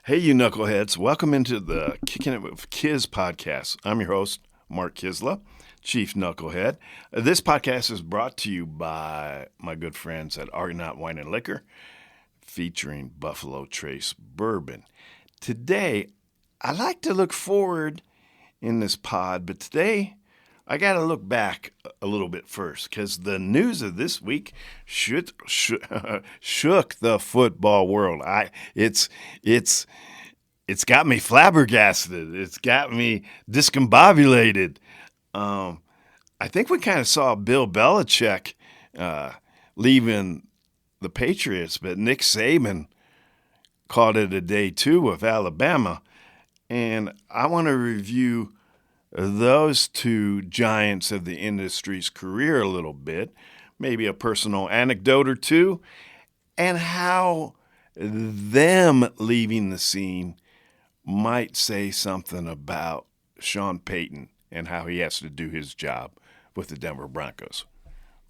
Hey, you knuckleheads. Welcome into the Kickin with Kiz podcast. I'm your host, Mark Kiszla, Chief Knucklehead. This podcast is brought to you by my good friends at Argonaut Wine Liquor, featuring Buffalo Trace Bourbon. Today, I like to look forward in this pod, but today I got to look back a little bit first because the news of this week shook the football world. It's got me flabbergasted. It's got me discombobulated. I think we kind of saw Bill Belichick leaving the Patriots, but Nick Saban called it a day too with Alabama. And I want to review those two giants of the industry's career a little bit, maybe a personal anecdote or two, and how them leaving the scene might say something about Sean Payton and how he has to do his job with the Denver Broncos.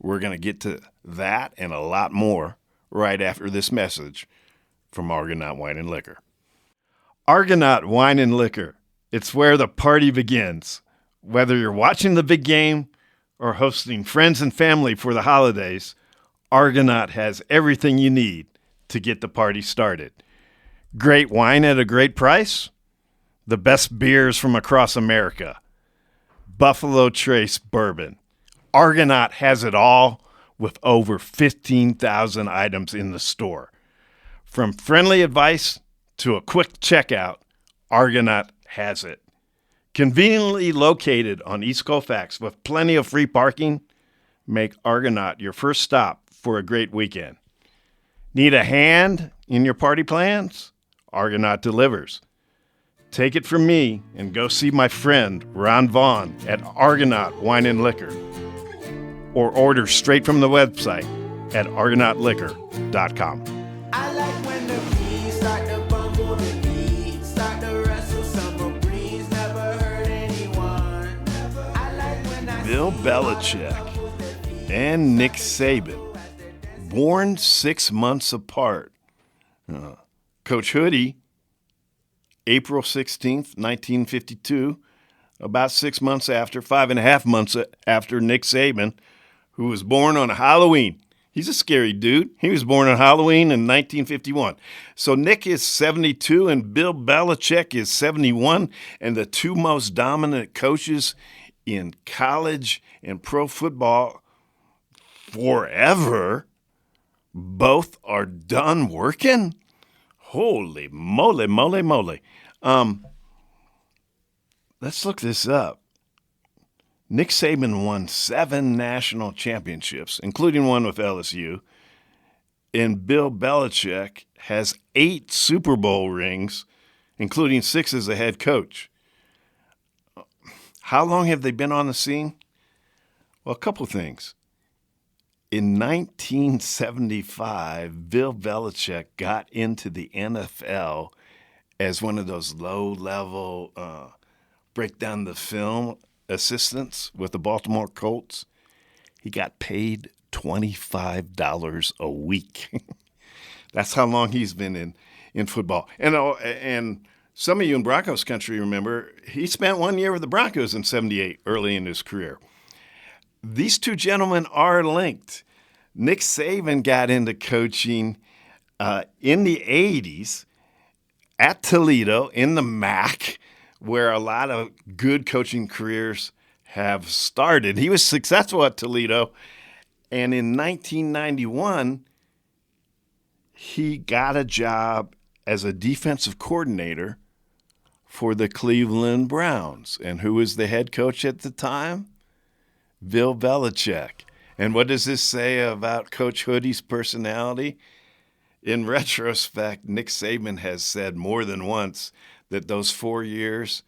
We're going to get to that and a lot more right after this message from Argonaut Wine and Liquor. Argonaut Wine and Liquor. It's where the party begins. Whether you're watching the big game or hosting friends and family for the holidays, Argonaut has everything you need to get the party started. Great wine at a great price. The best beers from across America. Buffalo Trace Bourbon. Argonaut has it all with over 15,000 items in the store. From friendly advice to a quick checkout, Argonaut has it. Conveniently located on East Colfax with plenty of free parking, make Argonaut your first stop for a great weekend. Need a hand in your party plans? Argonaut delivers. Take it from me and go see my friend Ron Vaughn at Argonaut Wine and Liquor, or order straight from the website at argonautliquor.com. I like when the bees start to bumble, the beat start to wrestle, summer breeze never hurt anyone. I like when I Bill see Belichick and Nick Saban, born 6 months apart. Coach Hoodie, April 16th, 1952, about 6 months after, 5.5 months after Nick Saban, who was born on Halloween. He's a scary dude. He was born on Halloween in 1951. So Nick is 72 and Bill Belichick is 71, and the two most dominant coaches in college and pro football forever, both are done working? Holy moly, moly, moly. Let's look this up. Nick Saban won 7 national championships, including one with LSU, and Bill Belichick has 8 Super Bowl rings, including 6 as a head coach. How long have they been on the scene? Well, a couple things. In 1975, Bill Belichick got into the NFL as one of those low-level break down the film assistants with the Baltimore Colts. He got paid $25 a week. That's how long he's been in football. And some of you in Broncos Country remember he spent 1 year with the Broncos in 78 early in his career. These two gentlemen are linked. Nick Saban got into coaching in the 80s at Toledo in the MAC, where a lot of good coaching careers have started. He was successful at Toledo, and in 1991, he got a job as a defensive coordinator for the Cleveland Browns. And who was the head coach at the time? Bill Belichick. And what does this say about Coach Hoodie's personality? In retrospect, Nick Saban has said more than once that those 4 years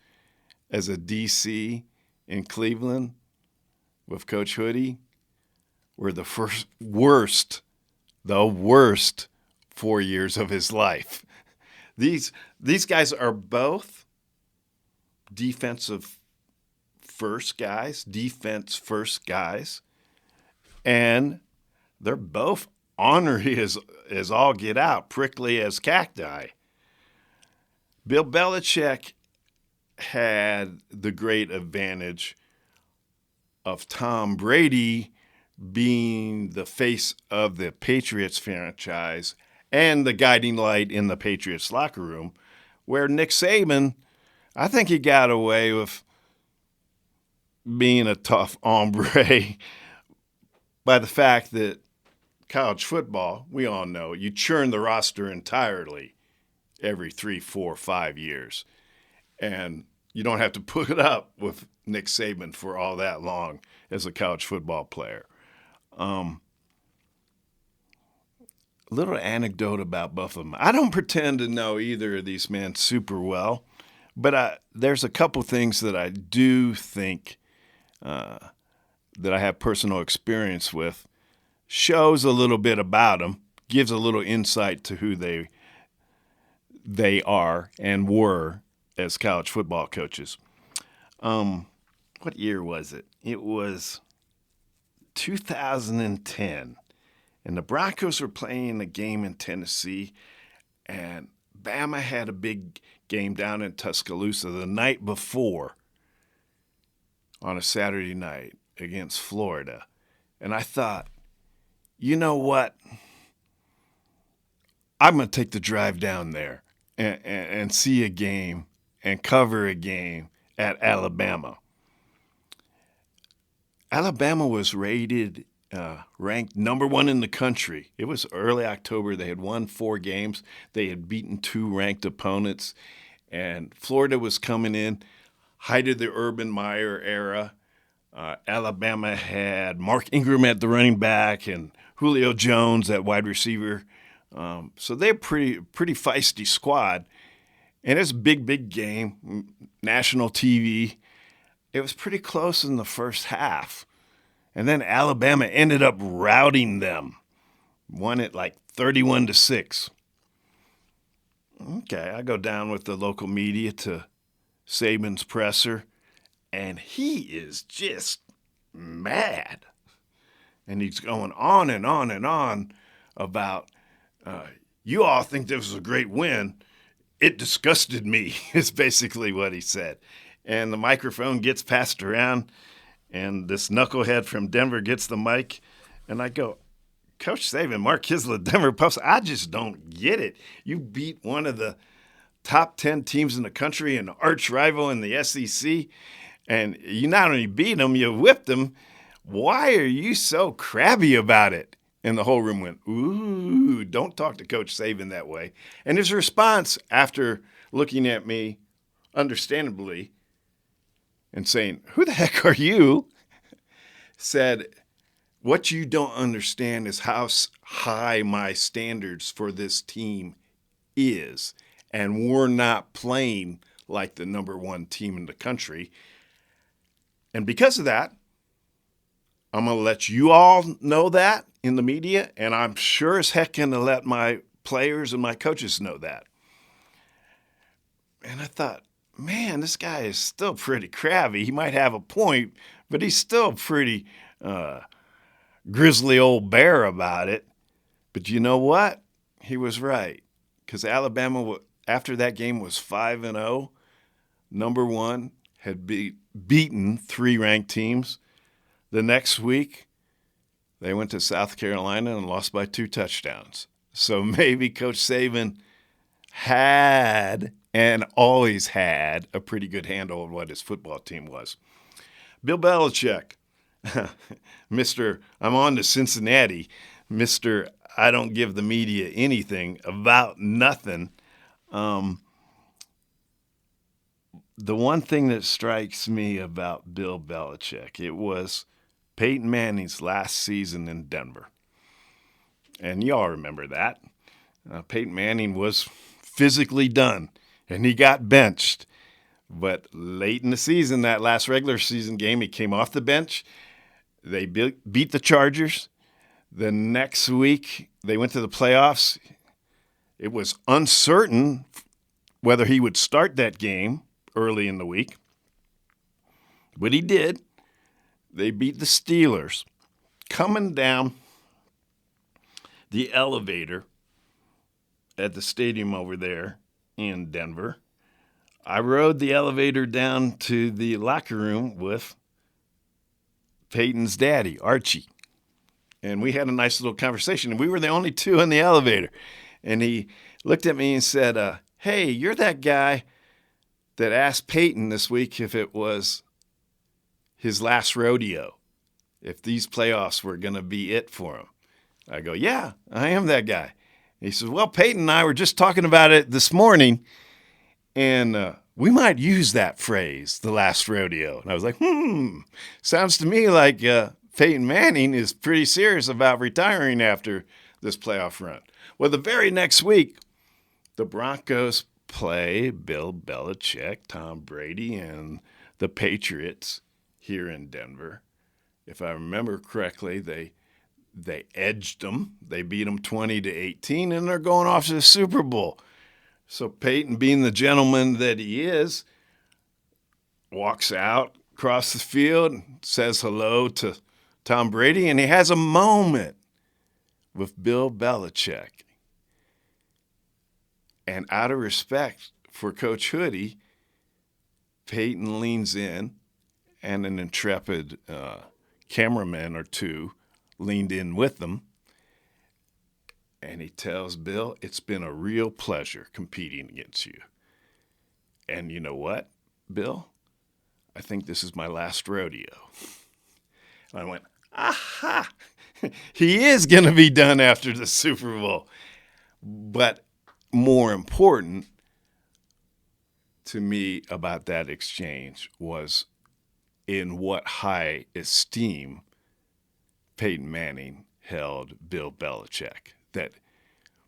as a DC in Cleveland with Coach Hoodie were the worst 4 years of his life. These guys are both defense first guys, and they're both ornery as all get out, prickly as cacti. Bill Belichick had the great advantage of Tom Brady being the face of the Patriots franchise and the guiding light in the Patriots locker room, where Nick Saban, I think he got away with being a tough hombre by the fact that college football, we all know, you churn the roster entirely every 3, 4, 5 years. And you don't have to put it up with Nick Saban for all that long as a college football player. Little anecdote about both of them. I don't pretend to know either of these men super well, but there's a couple things that I do think that I have personal experience with, shows a little bit about them, gives a little insight to who they are and were as college football coaches. What year was it? It was 2010, and the Broncos were playing a game in Tennessee, and Bama had a big game down in Tuscaloosa the night before on a Saturday night against Florida. And I thought, you know what? I'm going to take the drive down there and see a game and cover a game at Alabama. Alabama was ranked number 1 in the country. It was early October. They had won 4 games. They had beaten 2 ranked opponents. And Florida was coming in, height of the Urban Meyer era. Alabama had Mark Ingram at the running back and Julio Jones at wide receiver. So they're pretty feisty squad. And it's a big game, national TV. It was pretty close in the first half. And then Alabama ended up routing them. Won it like 31-6. Okay, I go down with the local media to Saban's presser, and he is just mad. And he's going on and on and on about, you all think this was a great win. It disgusted me, is basically what he said. And the microphone gets passed around, and this knucklehead from Denver gets the mic, and I go, Coach Saban, Mark Kiszla, Denver Puffs, I just don't get it. You beat one of the top 10 teams in the country, an arch rival in the SEC, and you not only beat them, you whipped them. Why are you so crabby about it? And the whole room went, ooh, don't talk to Coach Saban that way. And his response after looking at me, understandably, and saying, who the heck are you? Said, what you don't understand is how high my standards for this team is. And we're not playing like the number 1 team in the country. And because of that, I'm going to let you all know that in the media, and I'm sure as heck going to let my players and my coaches know that. And I thought, man, this guy is still pretty crabby. He might have a point, but he's still pretty grizzly old bear about it. But you know what? He was right, because Alabama, after that game, was 5-0. Number 1 had beaten 3 ranked teams. The next week, they went to South Carolina and lost by 2 touchdowns. So maybe Coach Saban had and always had a pretty good handle on what his football team was. Bill Belichick, Mr. I'm on to Cincinnati, Mr. I don't give the media anything about nothing. The one thing that strikes me about Bill Belichick, it was Peyton Manning's last season in Denver. And y'all remember that. Peyton Manning was physically done, and he got benched. But late in the season, that last regular season game, he came off the bench. They beat the Chargers. The next week, they went to the playoffs. It was uncertain whether he would start that game early in the week. But he did. They beat the Steelers. Coming down the elevator at the stadium over there in Denver, I rode the elevator down to the locker room with Peyton's daddy, Archie. And we had a nice little conversation. And we were the only two in the elevator. And he looked at me and said, hey, you're that guy that asked Peyton this week if it was his last rodeo, if these playoffs were going to be it for him. I go, yeah, I am that guy. And he says, well, Peyton and I were just talking about it this morning, and we might use that phrase, the last rodeo. And I was like, sounds to me like Peyton Manning is pretty serious about retiring after this playoff run. Well, the very next week, the Broncos play Bill Belichick, Tom Brady, and the Patriots here in Denver. If I remember correctly, they edged them. They beat them 20-18, and they're going off to the Super Bowl. So Peyton, being the gentleman that he is, walks out across the field, says hello to Tom Brady, and he has a moment with Bill Belichick. And out of respect for Coach Hoodie, Peyton leans in, and an intrepid cameraman or two leaned in with them. And he tells Bill, it's been a real pleasure competing against you. And you know what, Bill? I think this is my last rodeo. And I went, aha! He is going to be done after the Super Bowl. But more important to me about that exchange was in what high esteem Peyton Manning held Bill Belichick. That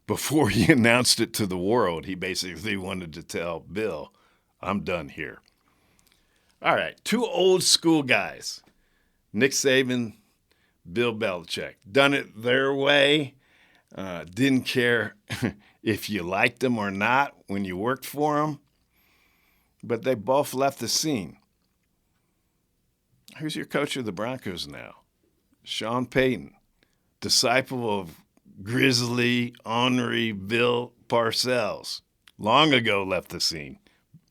before he announced it to the world, he basically wanted to tell Bill, I'm done here. All right, two old school guys, Nick Saban, Bill Belichick. Done it their way. Didn't care if you liked them or not when you worked for them. But they both left the scene. Who's your coach of the Broncos now? Sean Payton, disciple of Grizzly, Henry, Bill Parcells. Long ago left the scene.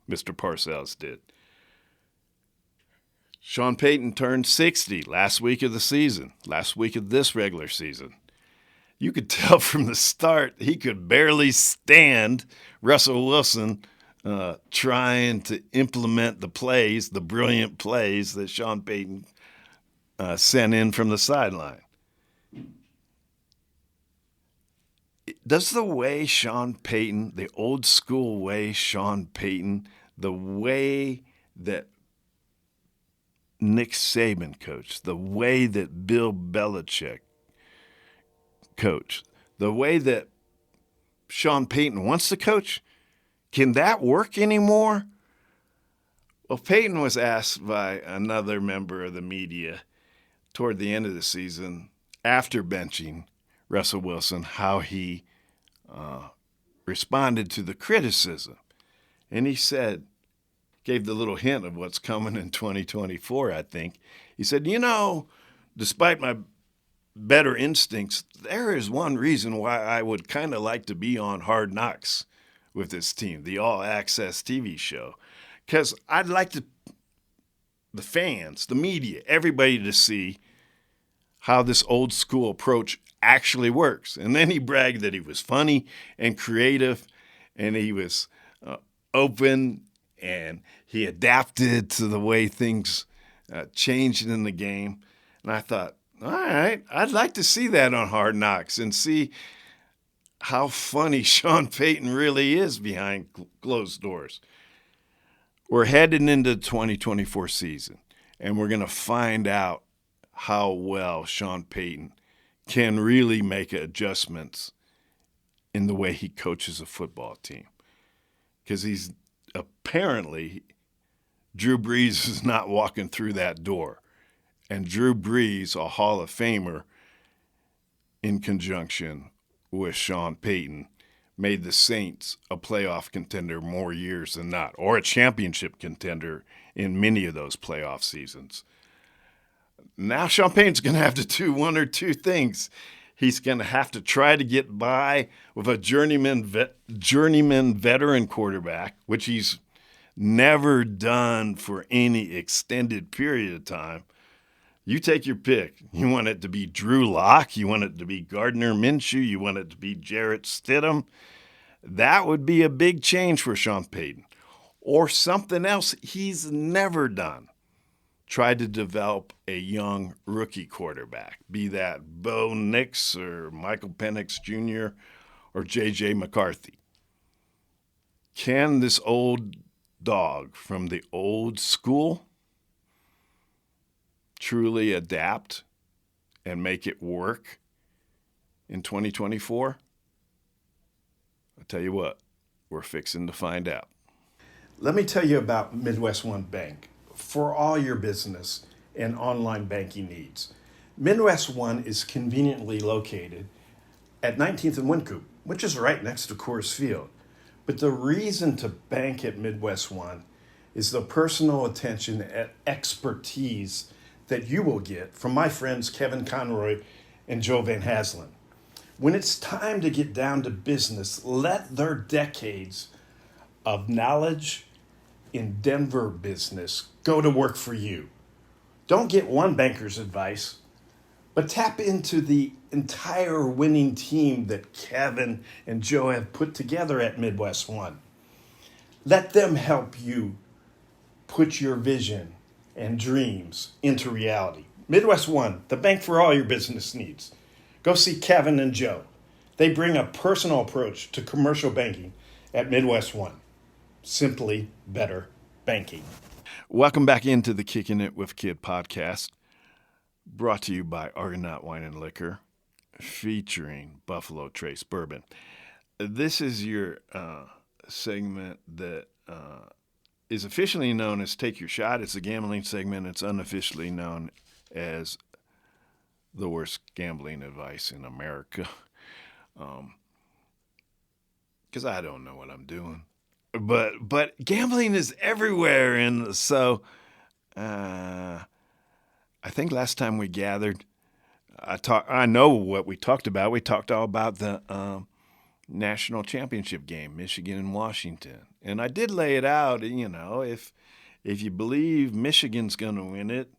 Mr. Parcells did. Sean Payton turned 60 last week of the season, last week of this regular season. You could tell from the start he could barely stand Russell Wilson trying to implement the plays, the brilliant plays that Sean Payton sent in from the sideline. Does the way Sean Payton, the old school way Sean Payton, the way that Nick Saban coached, the way that Bill Belichick coached, the way that Sean Payton wants to coach, can that work anymore? Well, Payton was asked by another member of the media toward the end of the season, after benching Russell Wilson, how he responded to the criticism. And he said, gave the little hint of what's coming in 2024, I think. He said, despite my better instincts, there is one reason why I would kind of like to be on Hard Knocks with this team, the all-access TV show, because I'd like the fans, the media, everybody to see how this old school approach actually works. And then he bragged that he was funny and creative, and he was open, and he adapted to the way things changed in the game. And I thought, all right, I'd like to see that on Hard Knocks and see how funny Sean Payton really is behind closed doors. We're heading into the 2024 season, and we're going to find out how well Sean Payton can really make adjustments in the way he coaches a football team. Because he's apparently, Drew Brees is not walking through that door. And Drew Brees, a Hall of Famer, in conjunction with Sean Payton, made the Saints a playoff contender more years than not, or a championship contender in many of those playoff seasons. Now Sean Payton's going to have to do one or two things. He's going to have to try to get by with a journeyman veteran quarterback, which he's never done for any extended period of time. You take your pick. You want it to be Drew Lock, you want it to be Gardner Minshew, you want it to be Jarrett Stidham. That would be a big change for Sean Payton. Or something else he's never done. Try to develop a young rookie quarterback, be that Bo Nix or Michael Penix Jr. or J.J. McCarthy. Can this old dog from the old school truly adapt and make it work in 2024? I'll tell you what, we're fixing to find out. Let me tell you about Midwest One Bank for all your business and online banking needs. Midwest One is conveniently located at 19th and Wynkoop, which is right next to Coors Field. But the reason to bank at Midwest One is the personal attention and expertise that you will get from my friends Kevin Conroy and Joe Van Haslen. When it's time to get down to business, let their decades of knowledge in Denver business go to work for you. Don't get one banker's advice, but tap into the entire winning team that Kevin and Joe have put together at Midwest One. Let them help you put your vision and dreams into reality. Midwest One, the bank for all your business needs. Go see Kevin and Joe. They bring a personal approach to commercial banking at Midwest One. Simply better banking. Welcome back into the Kickin' It with Kid podcast, brought to you by Argonaut Wine and Liquor, featuring Buffalo Trace Bourbon. This is your segment that is officially known as Take Your Shot. It's a gambling segment. It's unofficially known as the worst gambling advice in America. Because I don't know what I'm doing. But gambling is everywhere, and so I think last time we gathered, I know what we talked about. We talked all about the national championship game, Michigan and Washington, and I did lay it out. You know, if you believe Michigan's going to win it,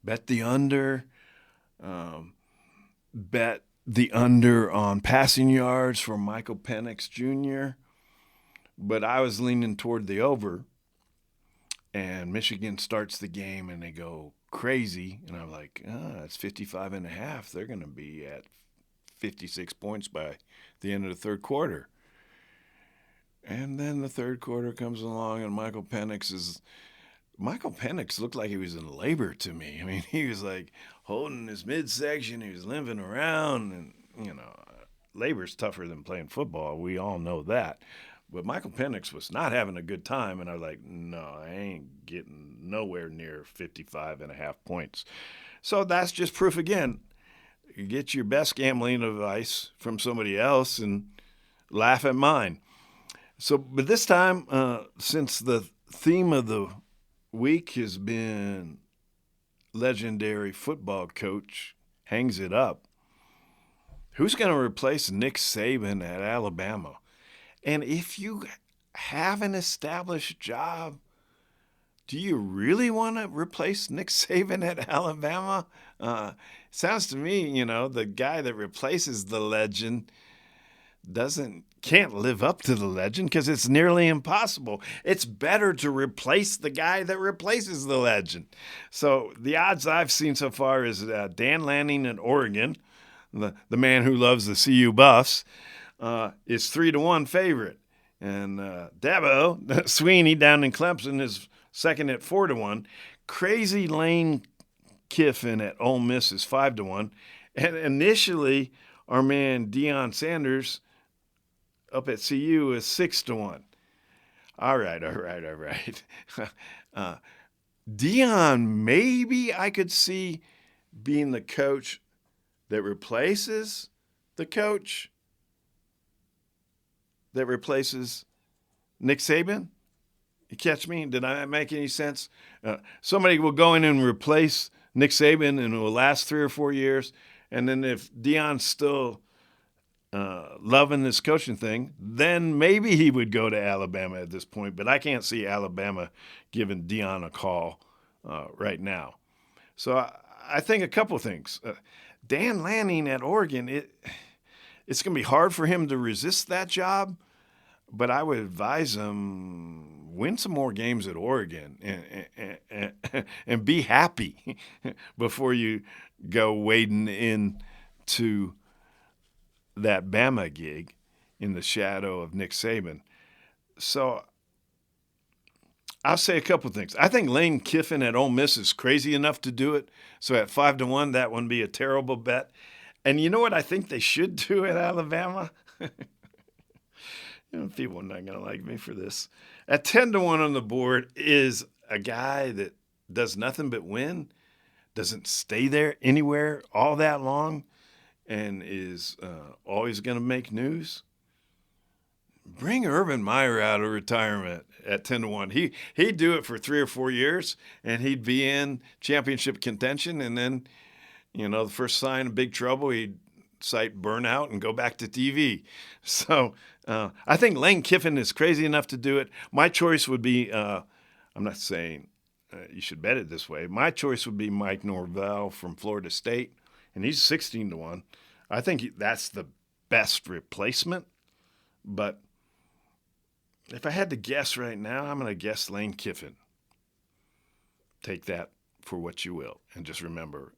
bet the under. Bet the under on passing yards for Michael Penix Jr., but I was leaning toward the over, and Michigan starts the game, and they go crazy, and I'm like, it's 55.5. They're going to be at 56 points by the end of the third quarter. And then the third quarter comes along, and Michael Penix looked like he was in labor to me. I mean, he was like holding his midsection. He was limping around, and, you know, labor's tougher than playing football. We all know that. But Michael Penix was not having a good time, and I was like, no, I ain't getting nowhere near 55.5 points. So that's just proof again. You get your best gambling advice from somebody else and laugh at mine. So, but this time, since the theme of the week has been legendary football coach hangs it up, who's going to replace Nick Saban at Alabama? And if you have an established job, do you really want to replace Nick Saban at Alabama? Sounds to me, you know, the guy that replaces the legend can't live up to the legend because it's nearly impossible. It's better to replace the guy that replaces the legend. So the odds I've seen so far is Dan Lanning in Oregon, the man who loves the CU Buffs, is 3-1 favorite. And Dabo Swinney down in Clemson is second at 4-1. Crazy Lane Kiffin at Ole Miss is 5-1. And initially, our man Deion Sanders up at CU is 6-1. All right. Deion, maybe I could see being the coach that replaces the coach that replaces Nick Saban. You catch me? Did I make any sense? Somebody will go in and replace Nick Saban, and it will last 3 or 4 years. And then if Deion's still loving this coaching thing, then maybe he would go to Alabama at this point. But I can't see Alabama giving Deion a call right now. So I think a couple of things. Dan Lanning at Oregon, it's going to be hard for him to resist that job, but I would advise him win some more games at Oregon and be happy before you go wading into that Bama gig in the shadow of Nick Saban. So I'll say a couple of things. I think Lane Kiffin at Ole Miss is crazy enough to do it. So at 5-1, that wouldn't be a terrible bet. And you know what I think they should do at Alabama? People are not going to like me for this. At 10-1 on the board is a guy that does nothing but win, doesn't stay there anywhere all that long, and is always going to make news. Bring Urban Meyer out of retirement at 10-1. He'd do it for 3 or 4 years, and he'd be in championship contention. And then, the first sign of big trouble, he'd cite burnout and go back to TV. So I think Lane Kiffin is crazy enough to do it. My choice would be, I'm not saying you should bet it this way. My choice would be Mike Norvell from Florida State, and he's 16-1. I think that's the best replacement. But if I had to guess right now, I'm going to guess Lane Kiffin. Take that for what you will. And just remember,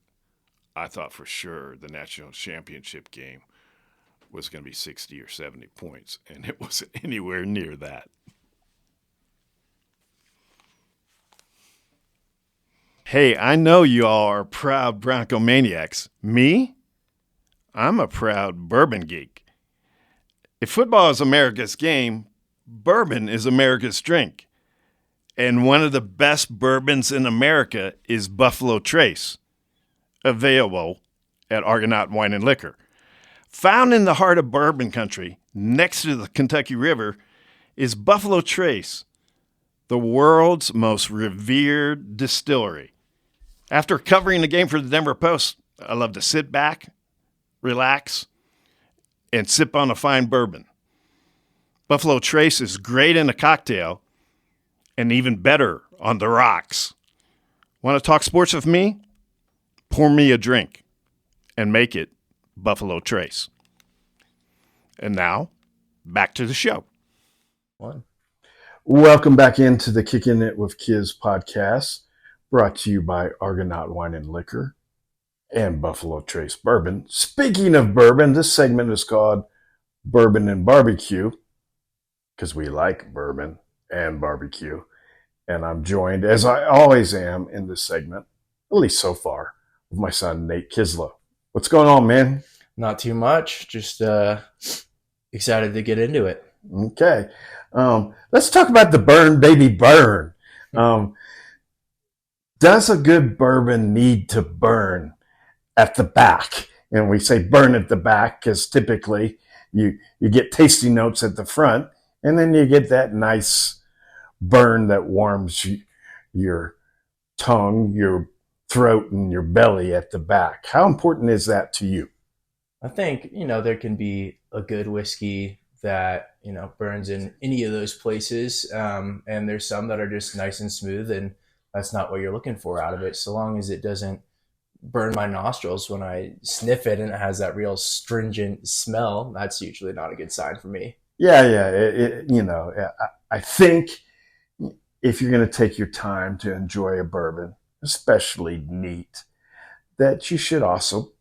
I thought for sure the national championship game was going to be 60 or 70 points, and it wasn't anywhere near that. Hey, I know you all are proud Bronco maniacs. Me? I'm a proud bourbon geek. If football is America's game, bourbon is America's drink. And one of the best bourbons in America is Buffalo Trace, available at Argonaut Wine and Liquor. Found in the heart of Bourbon Country, next to the Kentucky River, is Buffalo Trace, the world's most revered distillery. After covering the game for the Denver Post, I love to sit back, relax, and sip on a fine bourbon. Buffalo Trace is great in a cocktail and even better on the rocks. Want to talk sports with me? Pour me a drink and make it Buffalo Trace. And now, back to the show. Welcome back into the Kickin' It with Kiz podcast, brought to you by Argonaut Wine and Liquor and Buffalo Trace Bourbon. Speaking of bourbon, this segment is called Bourbon and BBQ because we like bourbon and barbecue. And I'm joined, as I always am in this segment, at least so far, with my son, Nate Kiszla. What's going on, man? Not too much. Just excited to get into it. Okay. Let's talk about the burn, baby, burn. Does a good bourbon need to burn at the back? And we say burn at the back because typically you get tasty notes at the front, and then you get that nice burn that warms your tongue, your throat, and your belly at the back. How important is that to you? I think, there can be a good whiskey that, burns in any of those places. And there's some that are just nice and smooth, and that's not what you're looking for out of it. So long as it doesn't burn my nostrils when I sniff it and it has that real stringent smell, that's usually not a good sign for me. Yeah. I think if you're going to take your time to enjoy a bourbon, especially neat, that you should also,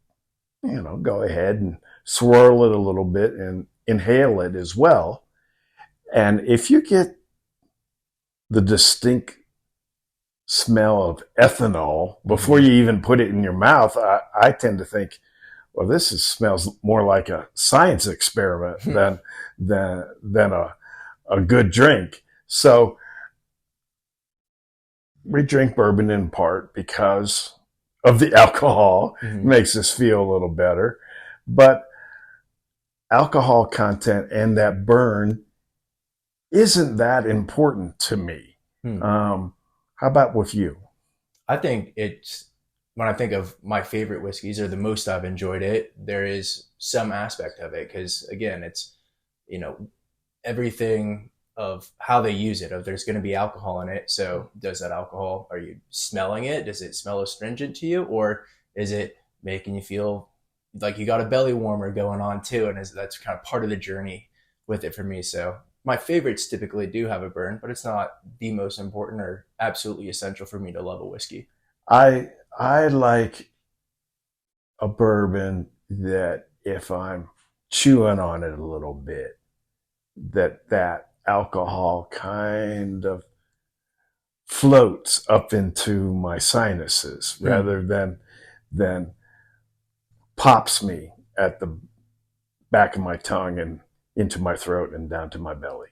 go ahead and swirl it a little bit and inhale it as well. And if you get the distinct smell of ethanol before you even put it in your mouth, I tend to think, well, this smells more like a science experiment than a good drink. So we drink bourbon in part because of the alcohol. Makes us feel a little better. But alcohol content and that burn isn't that important to me. How about with you? I think it's when I think of my favorite whiskeys or the most I've enjoyed it, there is some aspect of it. Cause again, it's, everything of how they use it, of there's going to be alcohol in it. So does that alcohol, are you smelling it? Does it smell astringent to you? Or is it making you feel like you got a belly warmer going on too? And that's kind of part of the journey with it for me. So my favorites typically do have a burn, but it's not the most important or absolutely essential for me to love a whiskey. I like a bourbon that if I'm chewing on it a little bit, that alcohol kind of floats up into my sinuses rather than pops me at the back of my tongue and into my throat and down to my belly.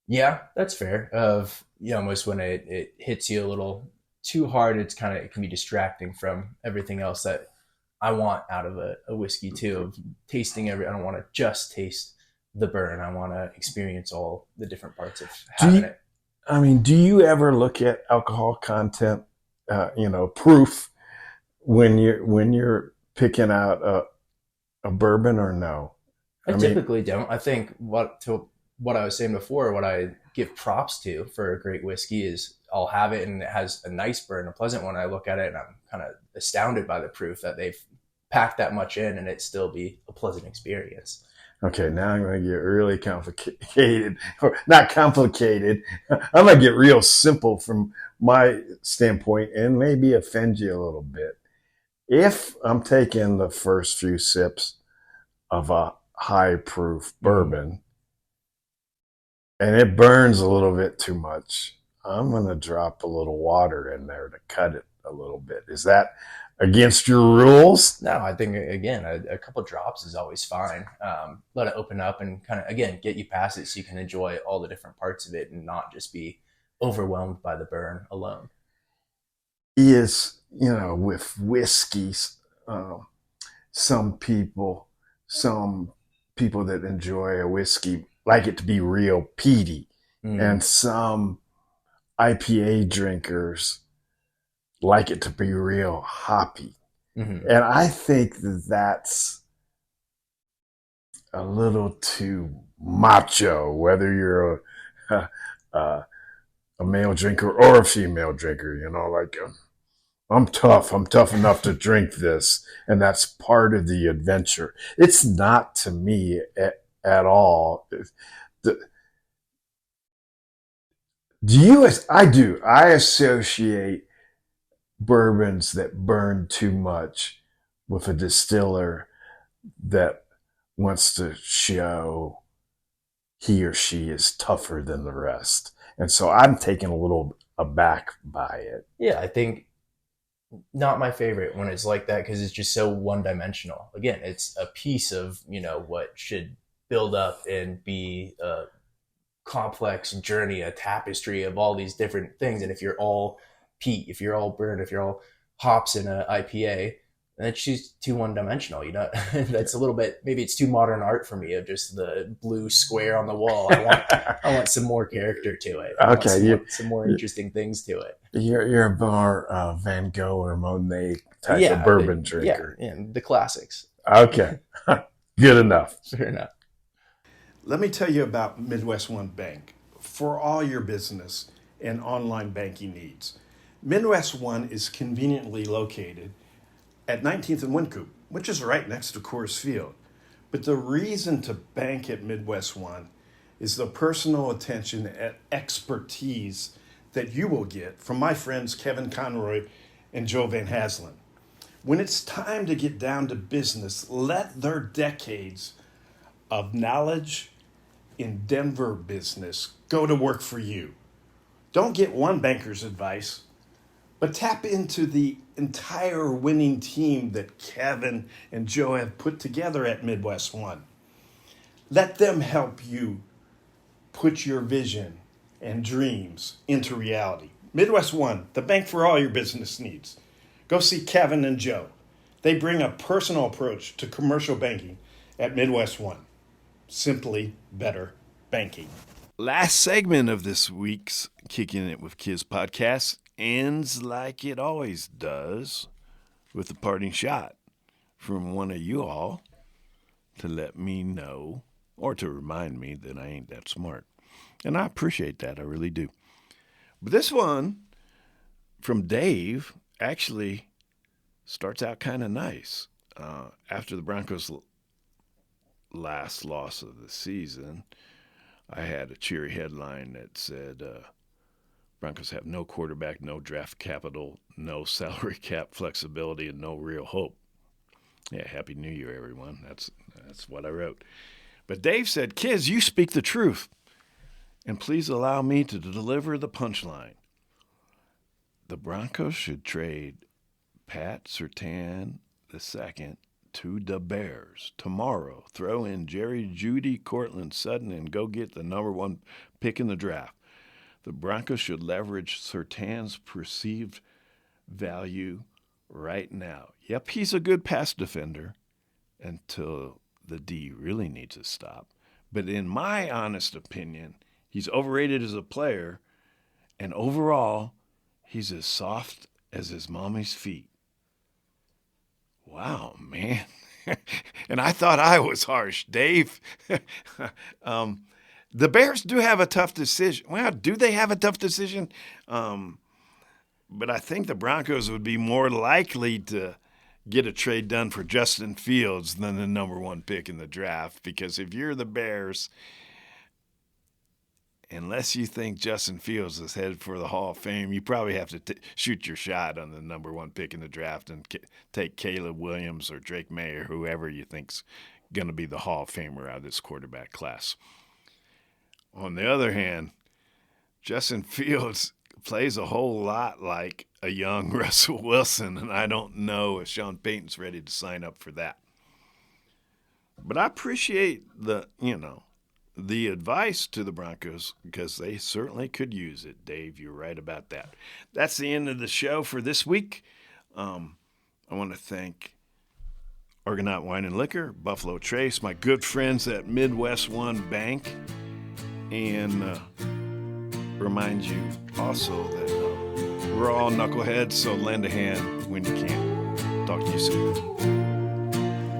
Yeah, that's fair. Almost when it hits you a little too hard, it can be distracting from everything else that I want out of a whiskey too, of tasting I don't want to just taste the burn. I want to experience all the different parts of having it. Do you ever look at alcohol content, proof when you're picking out a bourbon or no? I typically don't. I think what I was saying before, what I give props to for a great whiskey is I'll have it and it has a nice burn, a pleasant one. I look at it and I'm kind of astounded by the proof that they've packed that much in and it still be a pleasant experience. Okay, now I'm going to get really complicated, or not complicated. I'm going to get real simple from my standpoint and maybe offend you a little bit. If I'm taking the first few sips of a high proof bourbon and it burns a little bit too much, I'm going to drop a little water in there to cut it a little bit. Is that against your rules? No, I think, again, a couple drops is always fine. Let it open up and kind of, again, get you past it so you can enjoy all the different parts of it and not just be overwhelmed by the burn alone. Is, with whiskeys, some people that enjoy a whiskey like it to be real peaty, and some IPA drinkers like it to be real hoppy. And I think that's a little too macho, whether you're a male drinker or a female drinker, I'm tough enough to drink this. And that's part of the adventure. It's not to me at all. I associate bourbons that burn too much with a distiller that wants to show he or she is tougher than the rest. And so I'm taken a little aback by it. Yeah, I think not my favorite when it's like that because it's just so one-dimensional. Again, it's a piece of, what should build up and be a complex journey, a tapestry of all these different things. And if you're all peat, if you're all burn, if you're all hops in an IPA, that's just too one-dimensional. That's a little bit, maybe it's too modern art for me of just the blue square on the wall. I want some more character to it. Okay, some more interesting things to it. You're a more Van Gogh or Monet type of bourbon drinker. Yeah, the classics. Okay, good enough. Fair enough. Let me tell you about Midwest One Bank for all your business and online banking needs. Midwest One is conveniently located at 19th and Wynkoop, which is right next to Coors Field. But the reason to bank at Midwest One is the personal attention and expertise that you will get from my friends Kevin Conroy and Joe Van Haslen. When it's time to get down to business, let their decades of knowledge in Denver business go to work for you. Don't get one banker's advice, but tap into the entire winning team that Kevin and Joe have put together at Midwest One. Let them help you put your vision and dreams into reality. Midwest One, the bank for all your business needs. Go see Kevin and Joe. They bring a personal approach to commercial banking at Midwest One. Simply better banking. Last segment of this week's Kicking It with Kiz podcast ends like it always does with a parting shot from one of you all to let me know or to remind me that I ain't that smart. And I appreciate that. I really do. But this one from Dave actually starts out kind of nice. After the Broncos' last loss of the season, I had a cheery headline that said, Broncos have no quarterback, no draft capital, no salary cap flexibility, and no real hope. Yeah, Happy New Year, everyone. That's what I wrote. But Dave said, Kiz, you speak the truth. And please allow me to deliver the punchline. The Broncos should trade Pat Surtain II to the Bears tomorrow. Throw in Jerry Jeudy, Cortland Sutton, and go get the number 1 pick in the draft. The Broncos should leverage Surtain's perceived value right now. Yep, he's a good pass defender until the D really needs to stop. But in my honest opinion, he's overrated as a player, and overall, he's as soft as his mommy's feet. Wow, man. And I thought I was harsh, Dave. The Bears do have a tough decision. Well, do they have a tough decision? But I think the Broncos would be more likely to get a trade done for Justin Fields than the number 1 pick in the draft. Because if you're the Bears, unless you think Justin Fields is headed for the Hall of Fame, you probably have to shoot your shot on the number 1 pick in the draft and take Caleb Williams or Drake May or whoever you think's going to be the Hall of Famer out of this quarterback class. On the other hand, Justin Fields plays a whole lot like a young Russell Wilson, and I don't know if Sean Payton's ready to sign up for that. But I appreciate the advice to the Broncos because they certainly could use it. Dave, you're right about that. That's the end of the show for this week. I want to thank Argonaut Wine and Liquor, Buffalo Trace, my good friends at Midwest One Bank, and remind you also that we're all knuckleheads, so lend a hand when you can. Talk to you soon.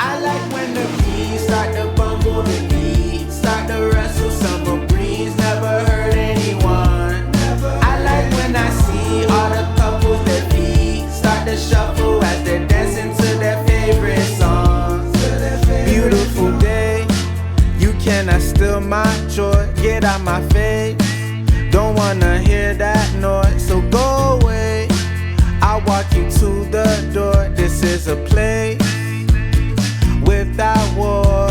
I like when the bees start to bumble, the beat start to wrestle. Summer breeze never hurt anyone. I like when I see all the couples that feet start to shuffle as they're dancing to their favorite songs. Beautiful day, you cannot steal my joy. Get out my face, don't wanna hear that noise, so go away. I'll walk you to the door. This is a place without war.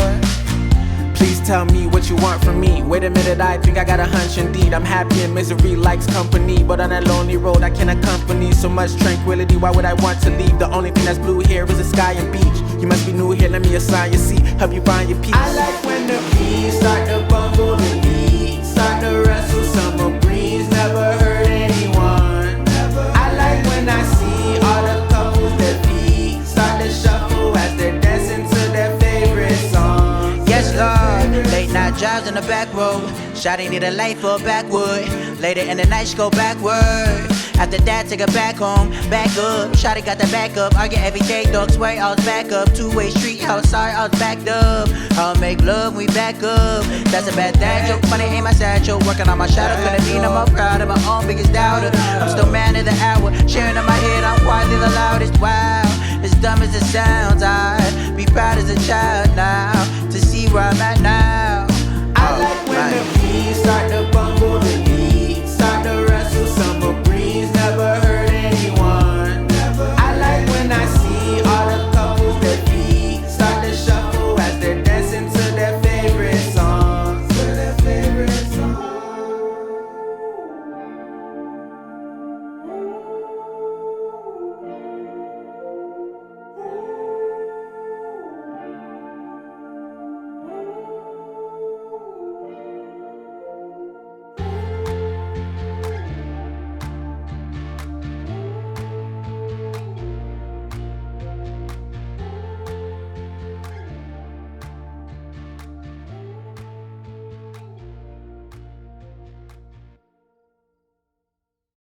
Please tell me what you want from me. Wait a minute, I think I got a hunch indeed. I'm happy and misery likes company, but on that lonely road I can't accompany so much tranquility. Why would I want to leave? The only thing that's blue here is the sky and beach. You must be new here, let me assign your seat, help you find your peace. I like when the bees start to bumble, the beats start to wrestle. Summer breeze never hurt anyone. I like when I see all the couples that feet start to shuffle as they're dancing to their favorite song. Yes, Lord, late night drives on the back road. Shawty need a light for a backwood. Later in the night, she go backward. After that, take her back home, back up. Shawty got the back up. Argue every day, dog swear I was back up. Two-way street, I was sorry, I was backed up. I'll make love, we back up. That's a bad dad joke, money ain't my sad joke. Working on my shadow, couldn't be no more proud of my own biggest doubter. I'm still man of the hour, sharing in my head, I'm quietly the loudest. Wow, as dumb as it sounds, I'd be proud as a child now.